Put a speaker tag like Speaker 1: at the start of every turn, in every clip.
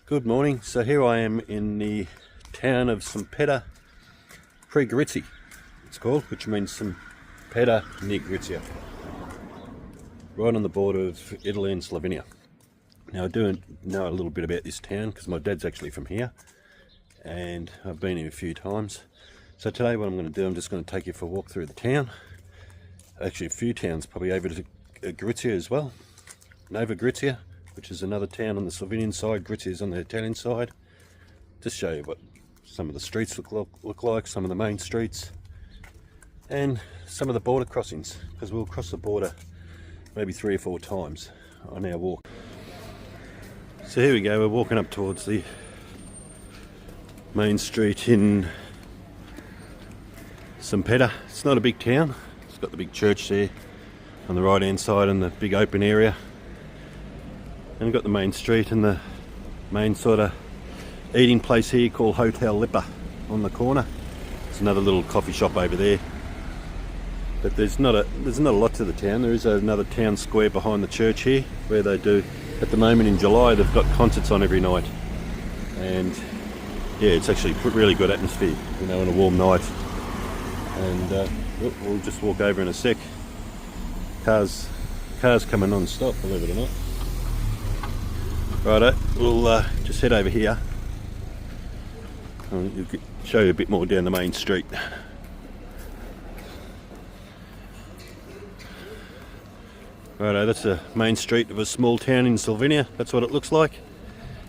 Speaker 1: Good morning. So here I am in the town of Sempeda Prigrizzi, it's called, which means Sempeda near Grizia, right on the border of Italy and Slovenia. Now I do know a little bit about this town because my dad's actually from here and I've been here a few times. So today what I'm going to do, I'm just going to take you for a walk through the town. Actually a few towns, probably over to Grizia as well. Nova Grizia, which is another town on the Slovenian side. Grizia is on the Italian side. Just show you what some of the streets look like, some of the main streets, and some of the border crossings, because we'll cross the border maybe 3 or 4 times on our walk. So here we go, we're walking up towards the main street in Sempeda. It's not a big town, it's got the big church there on the right hand side and the big open area. And we've got the main street and the main sort of eating place here called Hotel Lipa on the corner. There's another little coffee shop over there. But there's not a lot to the town. There is another town square behind the church here where they do, at the moment in July, they've got concerts on every night. And yeah, it's actually really good atmosphere, you know, on a warm night. And we'll just walk over in a sec. Cars coming non-stop, believe it or not. Righto, we'll just head over here. I'll show you a bit more down the main street. Righto, that's the main street of a small town in Slovenia. That's what it looks like.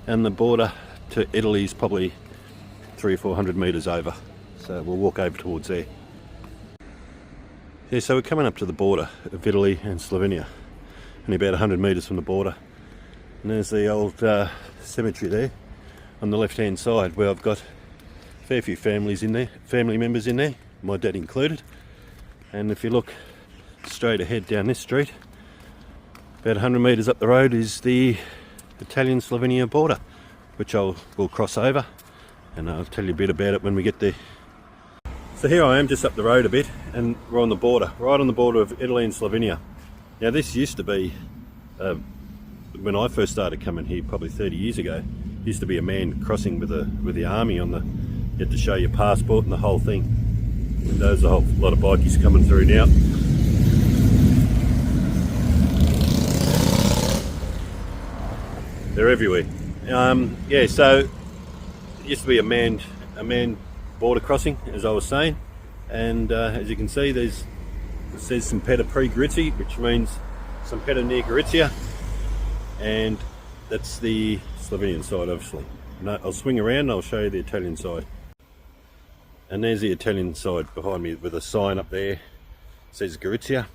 Speaker 1: And the border to Italy is probably 300 or 400 metres over. So we'll walk over towards there. Yeah, so we're coming up to the border of Italy and Slovenia. Only about 100 metres from the border. And there's the old cemetery there on the left hand side, where I've got a fair few family members in there, my dad included. And if you look straight ahead down this street, about 100 metres up the road is the Italian-Slovenia border, which we'll cross over, and I'll tell you a bit about it when we get there. So here I am just up the road a bit, and we're on the border, right on the border of Italy and Slovenia. Now this used to be, when I first started coming here probably 30 years ago, used to be a man crossing with the army on the, you had to show your passport and the whole thing. And there's a whole lot of bikies coming through now. They're everywhere. Yeah, so it used to be a manned border crossing, as I was saying, and as you can see, it says Sempeda Prigrizzi, which means Sempeda near Grizia, and that's the Slovenian side, obviously. No, I'll swing around and I'll show you the Italian side. And there's the Italian side behind me with a sign up there, it says Grizia.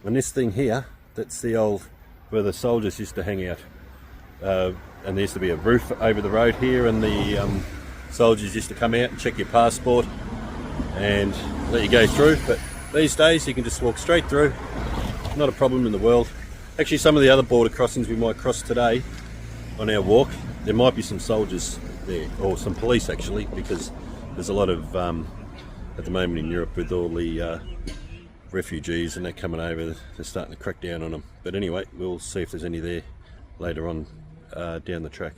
Speaker 1: And this thing here, that's the old, where the soldiers used to hang out. And there used to be a roof over the road here, and the soldiers used to come out and check your passport and let you go through. But these days you can just walk straight through, not a problem in the world. Actually, some of the other border crossings we might cross today on our walk, there might be some soldiers there, or some police actually, because there's a lot of, at the moment in Europe, with all the refugees and they're coming over, they're starting to crack down on them. But anyway, we'll see if there's any there later on down the track.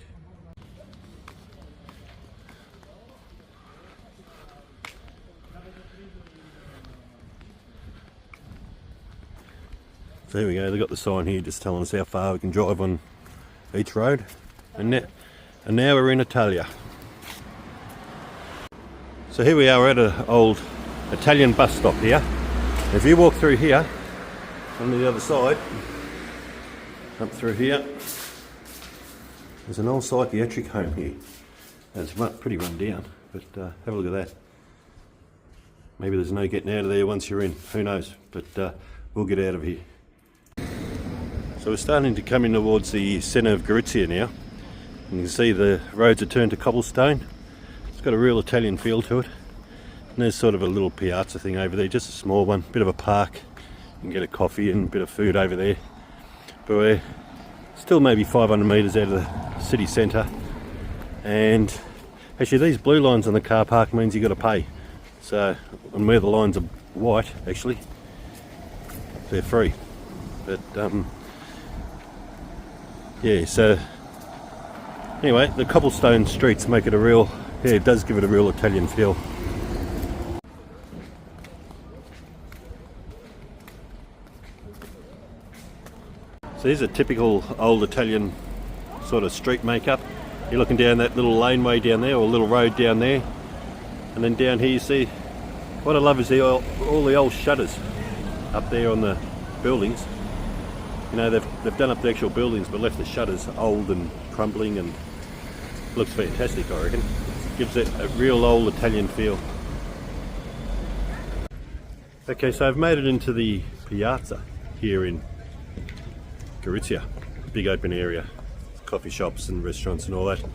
Speaker 1: So there we go, they've got the sign here just telling us how far we can drive on each road. And now we're in Italia. So here we are, we're at an old Italian bus stop here. If you walk through here, on the other side, up through here, there's an old psychiatric home here. And it's pretty run down, but have a look at that. Maybe there's no getting out of there once you're in, who knows, but we'll get out of here. So we're starting to come in towards the centre of Grizia now. And you can see the roads are turned to cobblestone. It's got a real Italian feel to it. And there's sort of a little piazza thing over there, just a small one, bit of a park. You can get a coffee and a bit of food over there. But we're still maybe 500 metres out of the city centre. And actually these blue lines on the car park means you've got to pay. So, and where the lines are white, actually, they're free. But yeah, so Anyway, the cobblestone streets make it a real, yeah, it does give it a real Italian feel. So here's a typical old Italian sort of street makeup. You're looking down that little laneway down there, or little road down there, and then down here you see, what I love is all the old shutters up there on the buildings. You know, they've done up the actual buildings but left the shutters old and crumbling, and looks fantastic, I reckon. Gives it a real old Italian feel. Okay, so I've made it into the piazza here in Gorizia. Big open area, coffee shops and restaurants and all that. And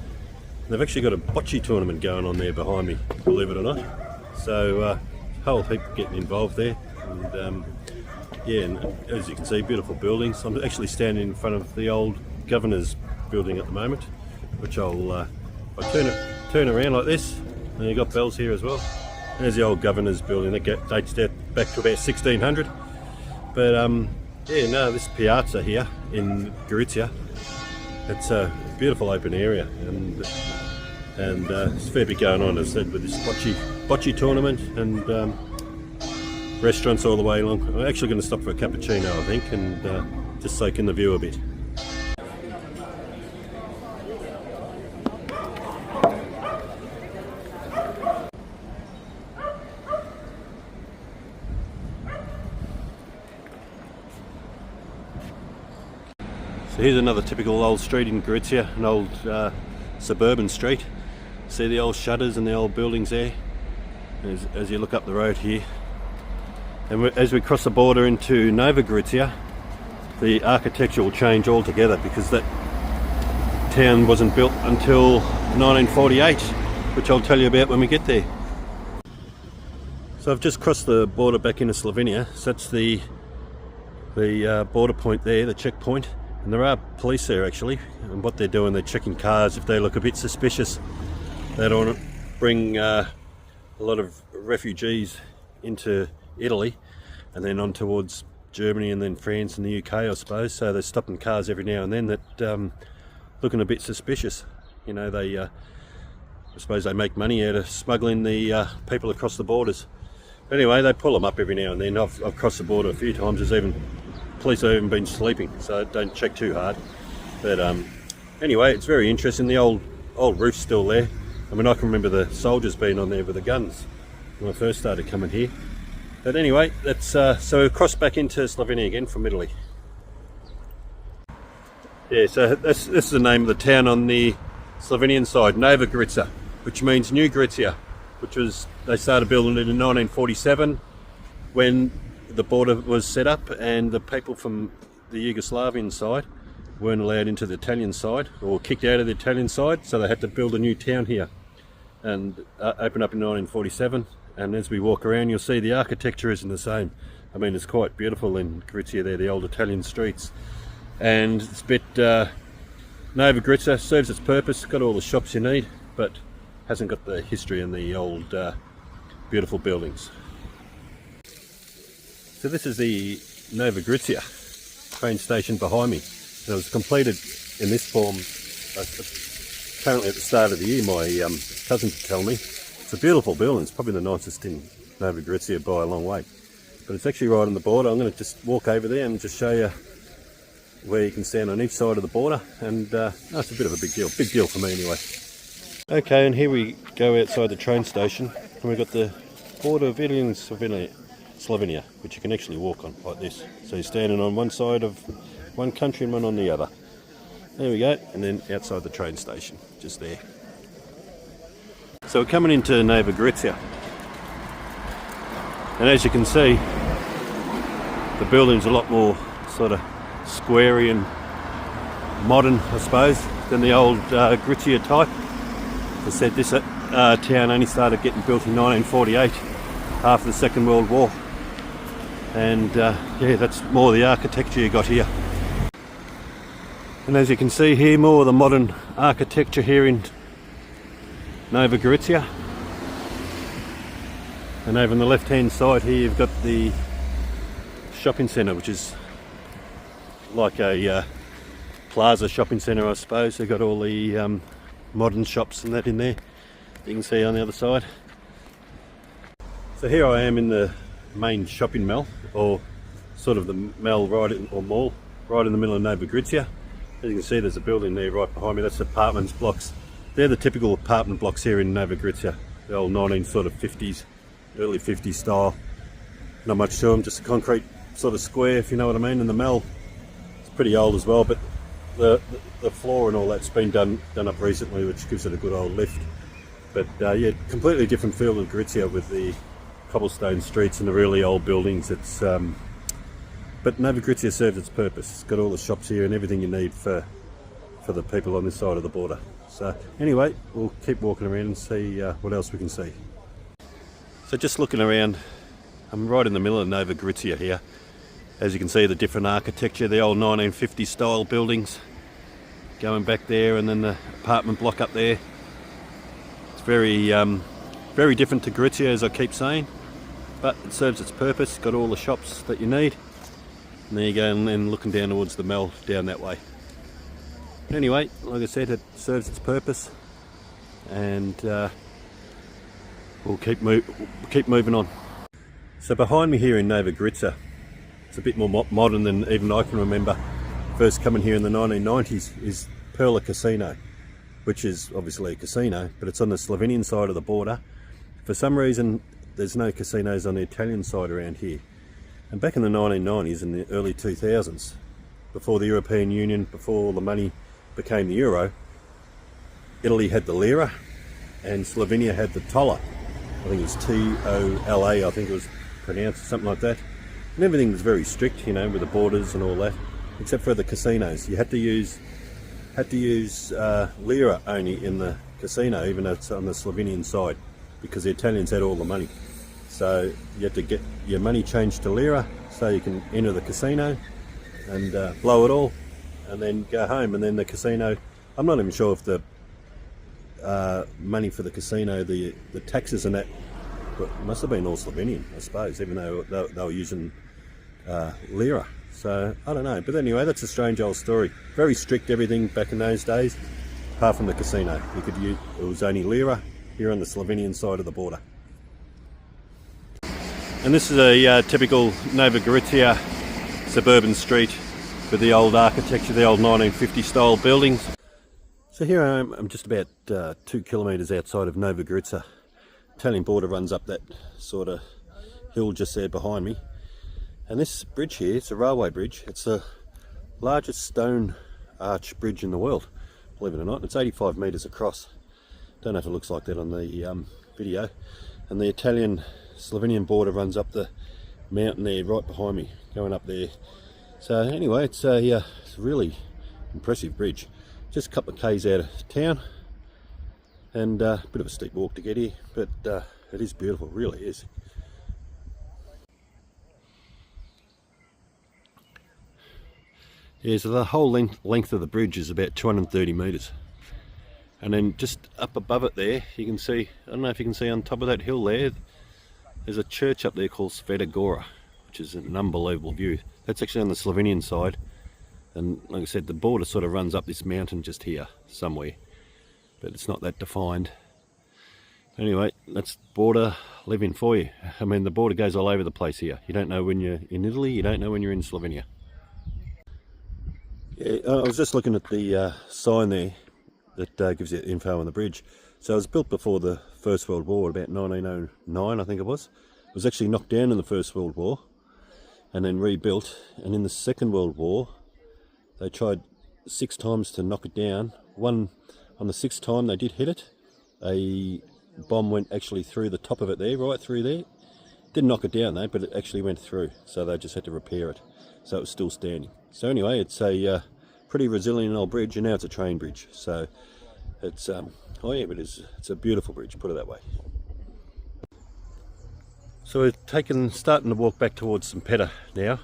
Speaker 1: they've actually got a bocce tournament going on there behind me, believe it or not. So a whole heap getting involved there. And yeah, and as you can see, beautiful buildings. I'm actually standing in front of the old governor's building at the moment, which I'll turn around like this, and you've got bells here as well. There's the old governor's building that dates back to about 1600. But yeah, no, this piazza here in Gorizia, it's a beautiful open area, and there's a fair bit going on, as I said, with this bocce tournament, and restaurants all the way along. I'm actually going to stop for a cappuccino, I think, and just soak in the view a bit. So here's another typical old street in Gorizia, an old suburban street. See the old shutters and the old buildings there as you look up the road here. And as we cross the border into Nova Gorizia, the architecture will change altogether, because that town wasn't built until 1948, which I'll tell you about when we get there. So I've just crossed the border back into Slovenia. So that's the border point there, the checkpoint. And there are police there actually, and what they're doing, they're checking cars. If they look a bit suspicious, they don't want to bring a lot of refugees into Italy and then on towards Germany and then France and the UK, I suppose. So they're stopping cars every now and then that looking a bit suspicious. You know, I suppose they make money out of smuggling the people across the borders. But anyway, they pull them up every now and then. I've crossed the border a few times. Police have even been sleeping, so don't check too hard. But anyway, it's very interesting. The old roof's still there. I mean, I can remember the soldiers being on there with the guns when I first started coming here. But anyway, that's so we've crossed back into Slovenia again from Italy. Yeah, so this is the name of the town on the Slovenian side, Nova Gorizia, which means New Gorizia, which was, they started building it in 1947 when the border was set up, and the people from the Yugoslavian side weren't allowed into the Italian side, or kicked out of the Italian side, so they had to build a new town here and open up in 1947. And as we walk around, you'll see the architecture isn't the same. I mean, it's quite beautiful in Gorizia there, the old Italian streets. And it's a bit Nova Gorizia serves its purpose, got all the shops you need, but hasn't got the history and the old beautiful buildings. So this is the Nova Gorizia train station behind me. It was completed in this form apparently at the start of the year. My cousin could tell me. It's a beautiful building. It's probably the nicest in Nova Gorizia by a long way. But it's actually right on the border. I'm going to just walk over there and just show you where you can stand on each side of the border. And it's a bit of a big deal for me anyway. Okay, and here we go outside the train station, and we've got the border of Italy and Slovenia, which you can actually walk on like this. So you're standing on one side of one country and one on the other. There we go, and then outside the train station, just there. So we're coming into Nova Gorizia, and as you can see, the building's a lot more sort of squarey and modern, I suppose, than the old Gorizia type. As I said, this town only started getting built in 1948, after the Second World War. And yeah, that's more the architecture you got here. And as you can see here, more of the modern architecture here in Nova Gorizia. And over on the left hand side here you've got the shopping centre, which is like a plaza shopping centre, I suppose. They've got all the modern shops and that in there. You can see on the other side. So here I am in the main shopping mall, or sort of the mall mall right in the middle of Nova Gorica. As you can see, there's a building there right behind me. That's apartments blocks. They're the typical apartment blocks here in Nova Gorica. The old 1950s, early 50s style. Not much to them, just a concrete sort of square, if you know what I mean. And the mall, it's pretty old as well, but the floor and all that's been done up recently, which gives it a good old lift. But yeah, completely different feel of Gorica with the cobblestone streets and the really old buildings. It's but Nova Gorica serves its purpose. It's got all the shops here and everything you need for the people on this side of the border. So anyway, we'll keep walking around and see what else we can see. So just looking around, I'm right in the middle of Nova Gorica here. As you can see, the different architecture, the old 1950 style buildings going back there, and then the apartment block up there. It's very different to Gorica, as I keep saying, but it serves its purpose. Got all the shops that you need. And there you go, and then looking down towards the mall down that way. Anyway, like I said, it serves its purpose, and we'll keep moving on. So behind me here in Nova Gorica, it's a bit more modern than even I can remember. First coming here in the 1990s is Perla Casino, which is obviously a casino, but it's on the Slovenian side of the border. For some reason, there's no casinos on the Italian side around here. And back in the 1990s and the early 2000s, before the European Union, before all the money became the euro, Italy had the lira and Slovenia had the tolla. I think it was T-O-L-A, I think it was pronounced, something like that. And everything was very strict, you know, with the borders and all that, except for the casinos. You had to use lira only in the casino, even though it's on the Slovenian side, because the Italians had all the money. So you had to get your money changed to lira so you can enter the casino and blow it all and then go home. And then the casino, I'm not even sure if the money for the casino, the taxes and that, but it must have been all Slovenian, I suppose, even though they were using lira. So I don't know, but anyway, that's a strange old story. Very strict everything back in those days, apart from the casino. You could use, it was only lira here on the Slovenian side of the border. And this is a typical Nova Gorica suburban street with the old architecture, the old 1950 style buildings. So here I am, I'm just about 2 kilometres outside of Nova Gorica. Italian border runs up that sort of hill just there behind me. And this bridge here, it's a railway bridge. It's the largest stone arch bridge in the world, believe it or not. It's 85 metres across. Don't know if it looks like that on the video. And the Italian-Slovenian border runs up the mountain there right behind me, going up there. So anyway, it's a really impressive bridge. Just a couple of k's out of town, and a bit of a steep walk to get here, but it is beautiful, it really is. Yeah, so the whole length of the bridge is about 230 metres. And then just up above it there, you can see, I don't know if you can see on top of that hill there, there's a church up there called Sveta Gora, which is an unbelievable view. That's actually on the Slovenian side. And like I said, the border sort of runs up this mountain just here, somewhere. But it's not that defined. Anyway, that's border living for you. I mean, the border goes all over the place here. You don't know when you're in Italy, you don't know when you're in Slovenia. Yeah, I was just looking at the sign there that gives you info on the bridge. So it was built before the First World War, about 1909 I think it was. It was actually knocked down in the First World War and then rebuilt. And in the Second World War, they tried 6 times to knock it down. On the 6th time they did hit it. A bomb went actually through the top of it there, right through there. Didn't knock it down though, but it actually went through. So they just had to repair it. So it was still standing. So anyway, it's a pretty resilient old bridge, and now it's a train bridge. So it's, oh yeah, but it's a beautiful bridge, put it that way. So we're starting to walk back towards St. Peter now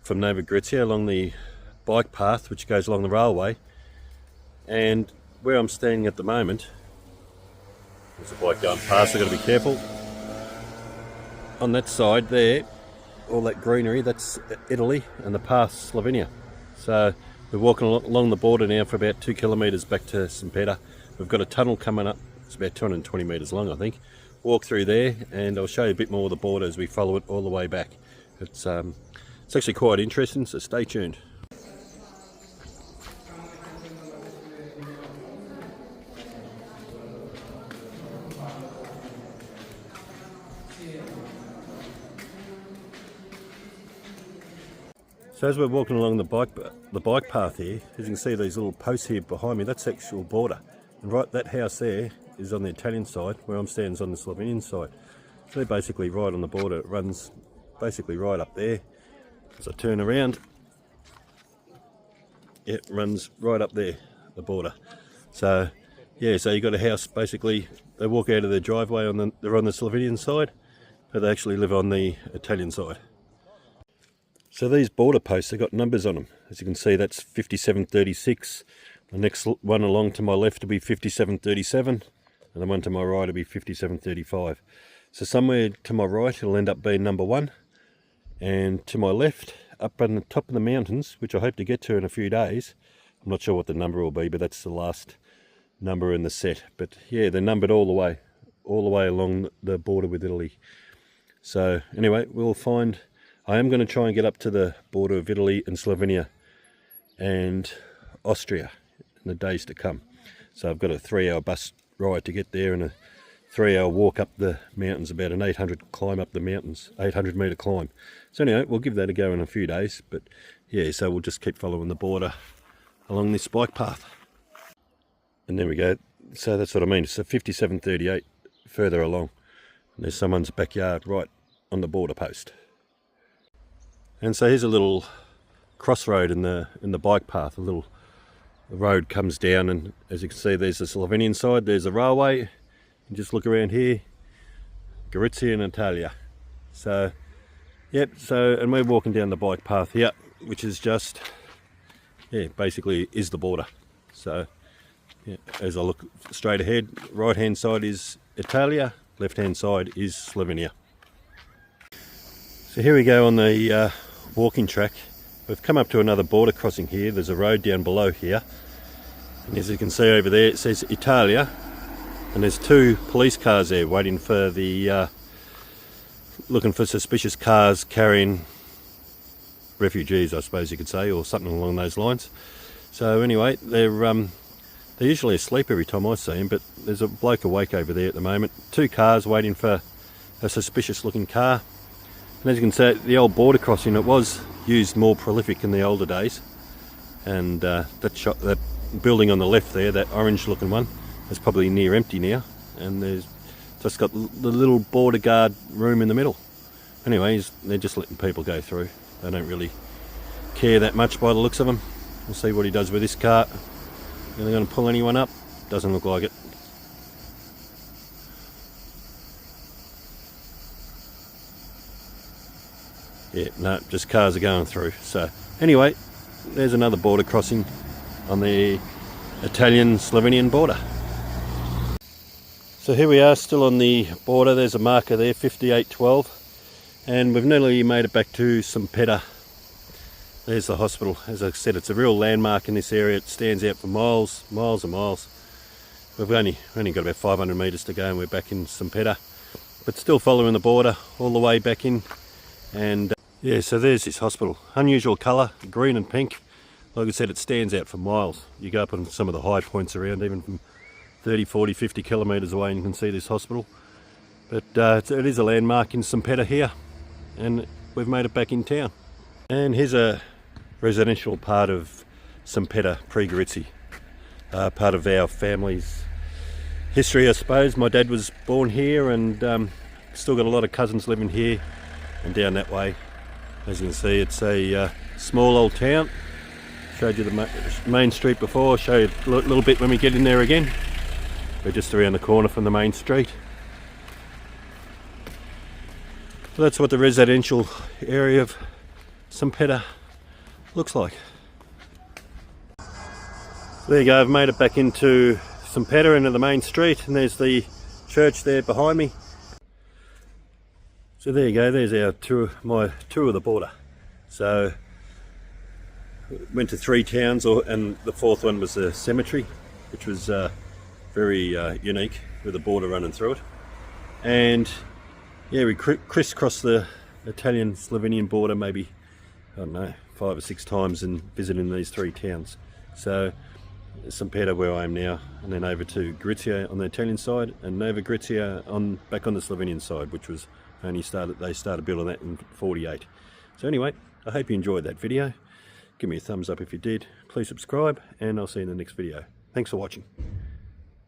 Speaker 1: from Nova Gorica along the bike path which goes along the railway. And where I'm standing at the moment, there's a bike going past, I've got to be careful. On that side there, all that greenery, that's Italy, and the path's Slovenia. So We're walking along the border now for about 2 kilometres back to St. Peter. We've got a tunnel coming up. It's about 220 metres long, I think. Walk through there and I'll show you a bit more of the border as we follow it all the way back. It's actually quite interesting, so stay tuned. So as we're walking along the bike path here, as you can see these little posts here behind me, that's the actual border. And right, that house there is on the Italian side, where I'm standing is on the Slovenian side. So they're basically right on the border. It runs basically right up there. As I turn around, it runs right up there, the border. So yeah, so you got a house basically, they walk out of their driveway, they're on the Slovenian side, but they actually live on the Italian side. So these border posts, they've got numbers on them. As you can see, that's 5736. The next one along to my left will be 5737, and the one to my right will be 5735. So somewhere to my right it'll end up being number 1, and to my left, up on the top of the mountains, which I hope to get to in a few days, I'm not sure what the number will be, but that's the last number in the set. But yeah, they're numbered all the way along the border with Italy. So anyway, I am going to try and get up to the border of Italy and Slovenia and Austria in the days to come. So I've got a 3-hour bus ride to get there and a 3-hour walk up the mountains, about an 800 climb up the mountains, 800 metre climb. So anyway, we'll give that a go in a few days. But yeah, so we'll just keep following the border along this bike path. And there we go. So that's what I mean. It's a 5738 further along. And there's someone's backyard right on the border post. And so here's a little crossroad in the bike path. The road comes down, and as you can see, there's the Slovenian side, there's the railway. And just look around here, Slovenia-Italy. So, yep. And we're walking down the bike path here, which is just, yeah, basically is the border. So, yeah, as I look straight ahead, right-hand side is Italy, left-hand side is Slovenia. So here we go on the walking track. We've come up to another border crossing here. There's a road down below here, and as you can see over there it says Italia, and there's 2 police cars there waiting for looking for suspicious cars carrying refugees, I suppose you could say, or something along those lines. So anyway, they're usually asleep every time I see them, but there's a bloke awake over there at the moment. 2 cars waiting for a suspicious looking car. And as you can see, the old border crossing, it was used more prolific in the older days. And that building on the left there, that orange looking one, is probably near empty now. And there's just got the little border guard room in the middle. Anyways, they're just letting people go through. They don't really care that much by the looks of them. We'll see what he does with this cart. Are they going to pull anyone up? Doesn't look like it. Yeah, no, just cars are going through. So anyway, there's another border crossing on the Italian-Slovenian border. So here we are, still on the border. There's a marker there, 5812, and we've nearly made it back to St. Peter. There's the hospital. As I said, it's a real landmark in this area. It stands out for miles and miles. We've only got about 500 metres to go and we're back in St. Peter, but still following the border all the way back in. And yeah, so there's this hospital. Unusual colour, green and pink. Like I said, it stands out for miles. You go up on some of the high points around, even from 30, 40, 50 kilometres away, and you can see this hospital. But it is a landmark in St. Peter here, and we've made it back in town. And here's a residential part of St. Peter pre-Gorizzi, part of our family's history, I suppose. My dad was born here, and still got a lot of cousins living here and down that way. As you can see, it's a small old town. Showed you the main street before. Show you a little bit when we get in there again. We're just around the corner from the main street. So that's what the residential area of St. Peter looks like. There you go, I've made it back into St. Peter, into the main street, and there's the church there behind me. So there you go, there's our tour, my tour of the border. So went to 3 towns, and the 4th one was a cemetery, which was very unique, with a border running through it. And yeah, we crisscrossed the Italian-Slovenian border maybe, I don't know, 5 or 6 times in visiting these 3 towns. So St. Peter, where I am now, and then over to Gorizia on the Italian side, and Nova Gorizia back on the Slovenian side, which was they started building that in 48. So anyway, I hope you enjoyed that video. Give me a thumbs up if you did. Please subscribe, and I'll see you in the next video. Thanks for watching.